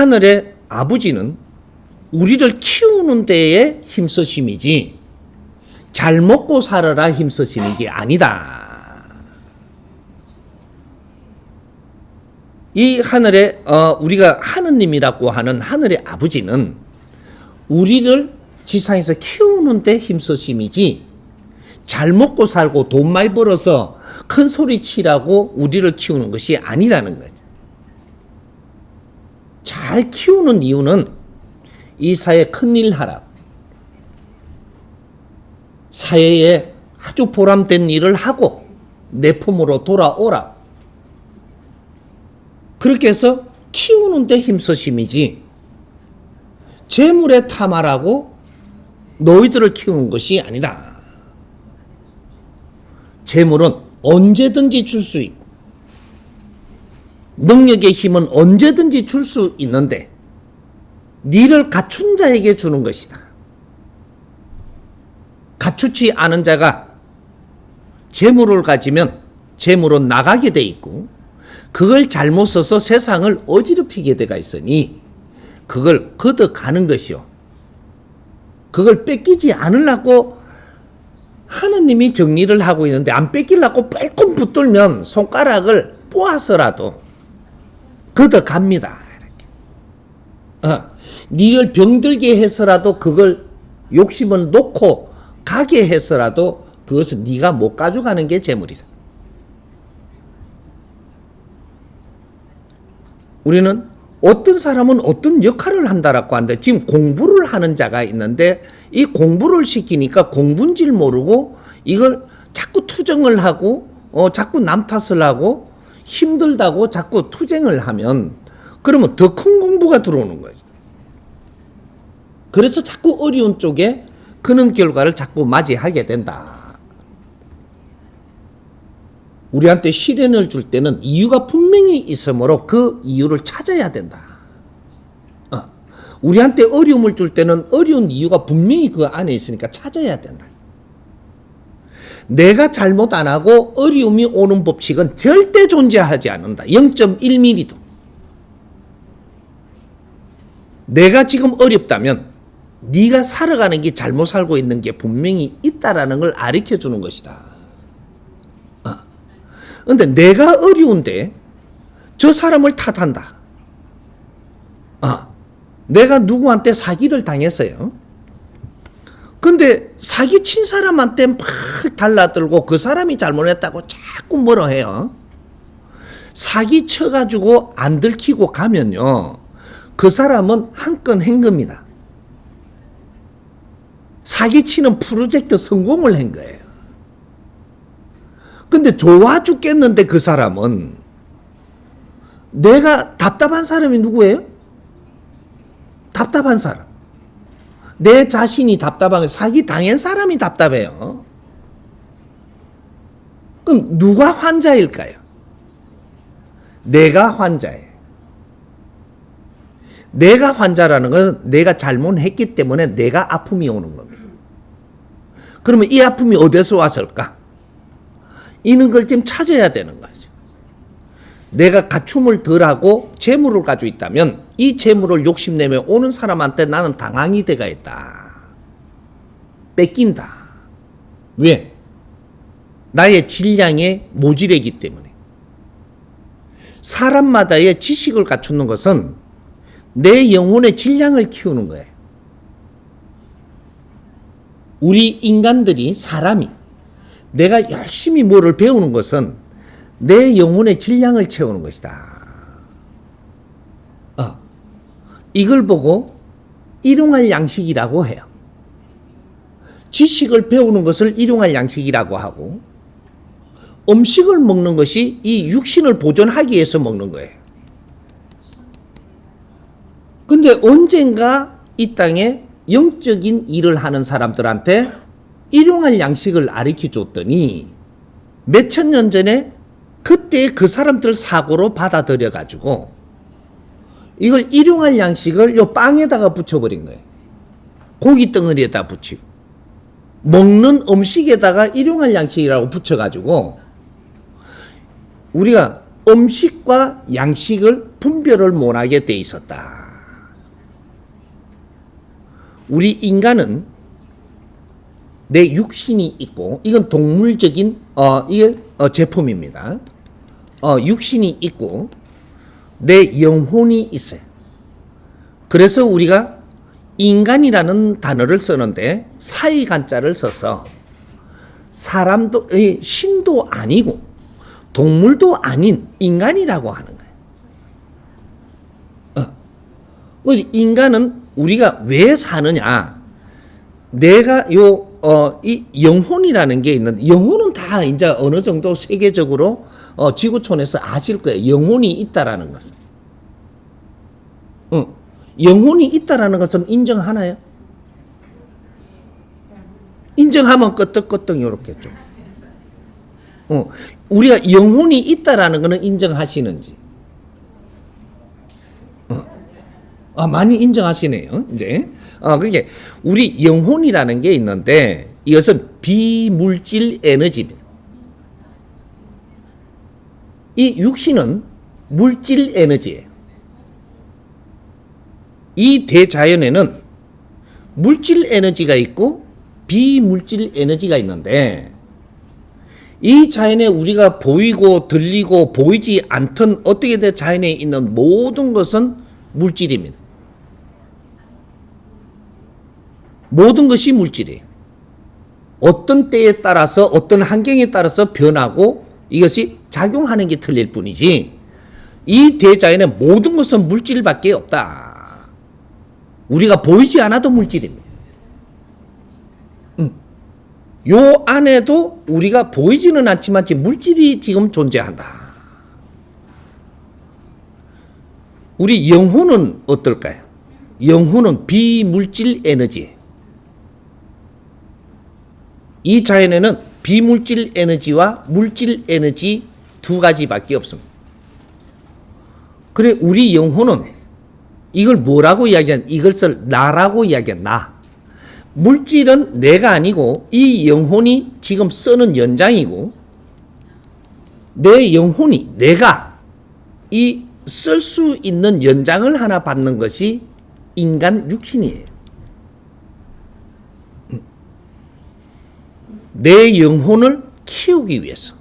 하늘의 아버지는 우리를 키우는 데에 힘쓰심이지 잘 먹고 살아라 힘쓰시는 게 아니다. 이 하늘의 우리가 하느님이라고 하는 하늘의 아버지는 우리를 지상에서 키우는 데 힘쓰심이지 잘 먹고 살고 돈 많이 벌어서 큰 소리 치라고 우리를 키우는 것이 아니라는 거죠. 잘 키우는 이유는 이 사회에 큰일 하라. 사회에 아주 보람된 일을 하고 내 품으로 돌아오라. 그렇게 해서 키우는 데 힘쓰심이지 재물에 탐하라고 너희들을 키우는 것이 아니다. 재물은 언제든지 줄 수 있고 능력의 힘은 언제든지 줄 수 있는데 니를 갖춘 자에게 주는 것이다. 갖추지 않은 자가 재물을 가지면 재물은 나가게 돼 있고 그걸 잘못 써서 세상을 어지럽히게 돼가 있으니 그걸 걷어가는 것이요. 그걸 뺏기지 않으려고 하느님이 정리를 하고 있는데 안 뺏기려고 뺄끔 붙들면 손가락을 뽑아서라도 걷어갑니다. 니를 병들게 해서라도 그걸 욕심을 놓고 가게 해서라도 그것은 네가 못 가져가는 게 재물이다. 우리는 어떤 사람은 어떤 역할을 한다라고 하는데 지금 공부를 하는 자가 있는데 이 공부를 시키니까 공부인지를 모르고 이걸 자꾸 투정을 하고 자꾸 남 탓을 하고 힘들다고 자꾸 투쟁을 하면 그러면 더 큰 공부가 들어오는 거예요. 그래서 자꾸 어려운 쪽에 그런 결과를 자꾸 맞이하게 된다. 우리한테 시련을 줄 때는 이유가 분명히 있으므로 그 이유를 찾아야 된다. 우리한테 어려움을 줄 때는 어려운 이유가 분명히 그 안에 있으니까 찾아야 된다. 내가 잘못 안 하고 어려움이 오는 법칙은 절대 존재하지 않는다. 0.1mm도. 내가 지금 어렵다면 네가 살아가는 게 잘못 살고 있는 게 분명히 있다라는 걸 가르쳐 주는 것이다. 근데 내가 어려운데 저 사람을 탓한다. 내가 누구한테 사기를 당했어요. 근데 사기 친 사람한테 막 달라들고 그 사람이 잘못했다고 자꾸 뭐라 해요. 사기 쳐가지고 안 들키고 가면요. 그 사람은 한 건 한 겁니다. 사기치는 프로젝트 성공을 한 거예요. 근데 좋아 죽겠는데 그 사람은 내가 답답한 사람이 누구예요? 답답한 사람. 내 자신이 답답한 사기 당한 사람이 답답해요. 그럼 누가 환자일까요? 내가 환자예요. 내가 환자라는 건 내가 잘못했기 때문에 내가 아픔이 오는 겁니다. 그러면 이 아픔이 어디서 왔을까? 이는 걸 지금 찾아야 되는 거죠. 내가 갖춤을 덜하고 재물을 가지고 있다면 이 재물을 욕심내며 오는 사람한테 나는 당황이 돼가 있다. 뺏긴다. 왜? 나의 질량에 모질이기 때문에. 사람마다의 지식을 갖추는 것은 내 영혼의 질량을 키우는 거예요. 우리 인간들이 사람이 내가 열심히 뭐를 배우는 것은 내 영혼의 질량을 채우는 것이다. 이걸 보고 일용할 양식이라고 해요. 지식을 배우는 것을 일용할 양식이라고 하고 음식을 먹는 것이 이 육신을 보존하기 위해서 먹는 거예요. 근데 언젠가 이 땅에 영적인 일을 하는 사람들한테 일용할 양식을 가르쳐 줬더니 몇천 년 전에 그때 그 사람들 사고로 받아들여 가지고 이걸 일용할 양식을 요 빵에다가 붙여버린 거예요. 고기 덩어리에다 붙이고 먹는 음식에다가 일용할 양식이라고 붙여가지고 우리가 음식과 양식을 분별을 못하게 돼 있었다. 우리 인간은 내 육신이 있고, 이건 동물적인 이게 제품입니다. 육신이 있고 내 영혼이 있어요. 그래서 우리가 인간이라는 단어를 쓰는데 사이간자를 써서 사람도 신도 아니고 동물도 아닌 인간이라고 하는 거예요. 인간은 우리가 왜 사느냐? 내가 이 영혼이라는 게 있는데, 영혼은 다 이제 어느 정도 세계적으로 지구촌에서 아실 거예요. 영혼이 있다라는 것은. 영혼이 있다라는 것은 인정하나요? 인정하면 끄떡끄떡 이렇겠죠. 우리가 영혼이 있다라는 것은 인정하시는지. 많이 인정하시네요. 이제 그게 우리 영혼이라는 게 있는데, 이것은 비물질 에너지입니다. 이 육신은 물질 에너지예요. 이 대자연에는 물질 에너지가 있고 비물질 에너지가 있는데, 이 자연에 우리가 보이고 들리고 보이지 않던 어떻게 된 자연에 있는 모든 것은 물질입니다. 모든 것이 물질이에요. 어떤 때에 따라서 어떤 환경에 따라서 변하고 이것이 작용하는 게 틀릴 뿐이지, 이 대자연의 모든 것은 물질밖에 없다. 우리가 보이지 않아도 물질입니다. 요 안에도 우리가 보이지는 않지만 물질이 지금 존재한다. 우리 영혼은 어떨까요? 영혼은 비물질 에너지. 이 자연에는 비물질 에너지와 물질 에너지 두 가지밖에 없습니다. 그래, 우리 영혼은 이걸 뭐라고 이야기하냐? 이것을 나라고 이야기한 나. 물질은 내가 아니고 이 영혼이 지금 쓰는 연장이고, 내 영혼이 내가 이 쓸 수 있는 연장을 하나 받는 것이 인간 육신이에요. 내 영혼을 키우기 위해서,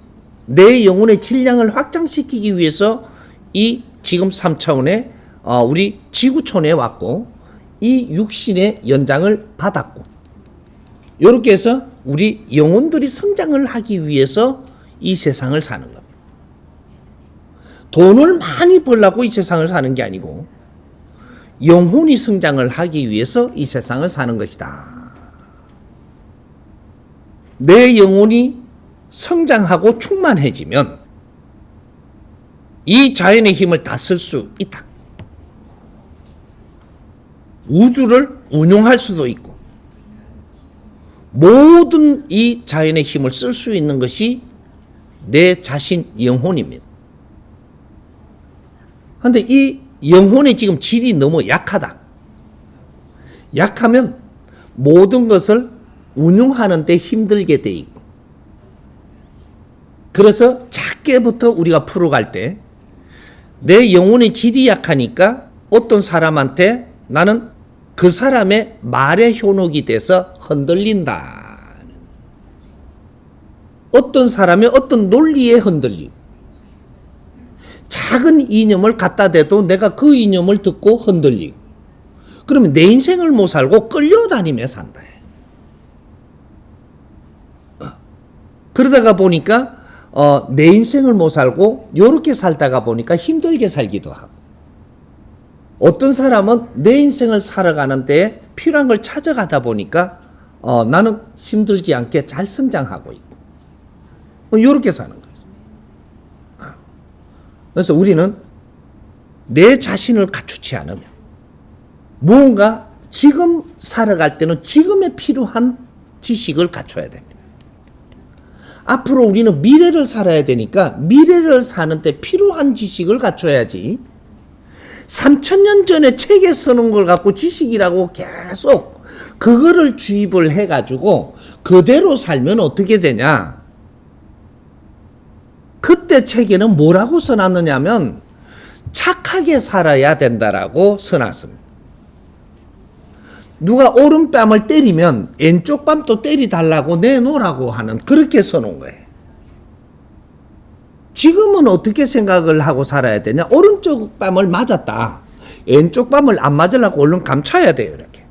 내 영혼의 질량을 확장시키기 위해서 이 지금 3차원의 우리 지구촌에 왔고, 이 육신의 연장을 받았고, 이렇게 해서 우리 영혼들이 성장을 하기 위해서 이 세상을 사는 겁니다. 돈을 많이 벌려고 이 세상을 사는 게 아니고 영혼이 성장을 하기 위해서 이 세상을 사는 것이다. 내 영혼이 성장하고 충만해지면 이 자연의 힘을 다 쓸 수 있다. 우주를 운용할 수도 있고 모든 이 자연의 힘을 쓸 수 있는 것이 내 자신 영혼입니다. 그런데 이 영혼의 지금 질이 너무 약하다. 약하면 모든 것을 운용하는 데 힘들게 돼 있고, 그래서 작게부터 우리가 풀어갈 때 내 영혼의 질이 약하니까 어떤 사람한테 나는 그 사람의 말의 현혹이 돼서 흔들린다. 어떤 사람의 어떤 논리에 흔들리고, 작은 이념을 갖다 대도 내가 그 이념을 듣고 흔들리고, 그러면 내 인생을 못 살고 끌려다니며 산다. 그러다가 보니까 내 인생을 못 살고 이렇게 살다가 보니까 힘들게 살기도 하고, 어떤 사람은 내 인생을 살아가는데 필요한 걸 찾아가다 보니까 나는 힘들지 않게 잘 성장하고 있고, 이렇게 사는 거예요. 그래서 우리는 내 자신을 갖추지 않으면 무언가 지금 살아갈 때는 지금에 필요한 지식을 갖춰야 됩니다. 앞으로 우리는 미래를 살아야 되니까 미래를 사는데 필요한 지식을 갖춰야지, 3000년 전에 책에 써놓은 걸 갖고 지식이라고 계속 그거를 주입을 해가지고 그대로 살면 어떻게 되냐? 그때 책에는 뭐라고 써놨느냐면 착하게 살아야 된다라고 써놨습니다. 누가 오른뺨을 때리면 왼쪽 뺨도 때리달라고 내놓으라고 하는 그렇게 써놓은 거예요. 지금은 어떻게 생각을 하고 살아야 되냐? 오른쪽 뺨을 맞았다. 왼쪽 뺨을 안 맞으려고 얼른 감춰야 돼요. 이렇게.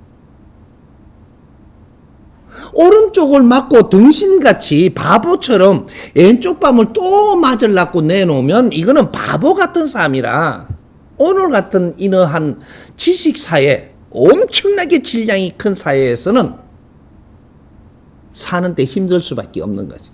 오른쪽을 맞고 등신같이 바보처럼 왼쪽 뺨을 또 맞으려고 내놓으면 이거는 바보 같은 삶이라 오늘 같은 이러한 지식사회, 엄청나게 질량이 큰 사회에서는 사는데 힘들 수밖에 없는 거지.